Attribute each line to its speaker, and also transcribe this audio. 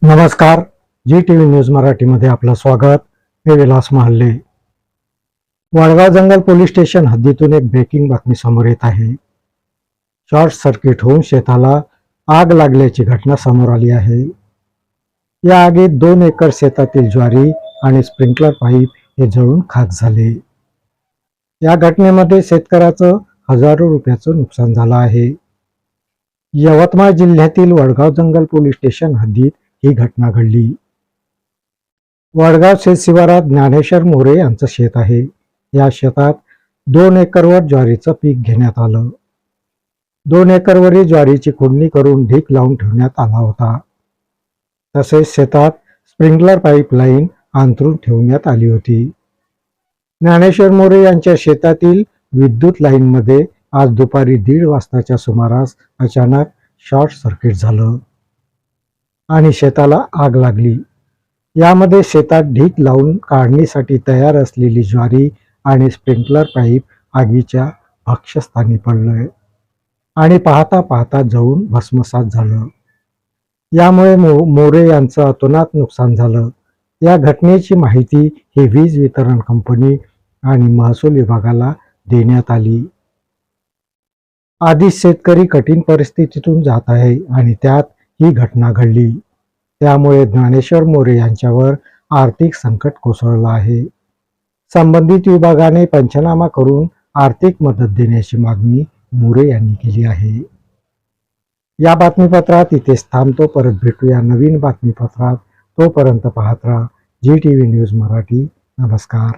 Speaker 1: नमस्कार, जी TV news मराठीमध्ये आपलं स्वागत. मी विलास महाले. वडगाव जंगल पोलीस स्टेशन हद्दीतून एक ब्रेकिंग बातमी समोर येत आहे. शॉर्ट सर्किट होऊन शेताला आग लागल्याची घटना समोर आली आहे. या आगीत 2 एकर शेतातील ज्वारी आणि स्प्रिंकलर पाईप हे जळून खाक झाले. या घटनेमध्ये शेतकऱ्याचं हजारो रुपयाचं नुकसान झालं आहे. यवतमाळ जिल्ह्यातील वडगाव जंगल पोलीस स्टेशन हद्दीत ही घटना घडली. वडगाव शेत शिवारात ज्ञानेश्वर मोरे यांचं शेत आहे. या शेतात 2 एकरवर ज्वारीचं पीक घेण्यात आलं. 2 एकरवरील ज्वारीची खुडणी करून ढीक लावून ठेवण्यात आला होता. तसेच शेतात स्प्रिंकलर पाईपलाईन अंथरून ठेवण्यात आली होती. ज्ञानेश्वर मोरे यांच्या शेतातील विद्युत लाईनमध्ये आज दुपारी 1:30 वाजताच्या सुमारास अचानक शॉर्ट सर्किट झालं आणि शेताला आग लागली. यामध्ये शेतात ढीक लावून काढणीसाठी तयार असलेली ज्वारी आणि स्प्रिंकलर पाईप आगीच्या भक्ष्यस्थानी पडलंय आणि पाहता पाहता जळून भस्मसात झालं. यामुळे मोरे यांचं अतोनात नुकसान झालं. या घटनेची माहिती ही वीज वितरण कंपनी आणि महसूल विभागाला देण्यात आली. आधीच शेतकरी कठीण परिस्थितीतून जात आहे आणि त्यात ही घटना घडली. त्यामुळे ज्ञानेश्वर मोरे यांच्यावर आर्थिक संकट कोसळलं आहे. संबंधित विभागाने पंचनामा करून आर्थिक मदत देण्याची मागणी मोरे यांनी केली आहे. या बातमीपत्रात इथेच थांबतो. परत भेटूया नवीन बातमीपत्रात. तोपर्यंत पाहत राहा जी टीव्ही न्यूज मराठी. नमस्कार.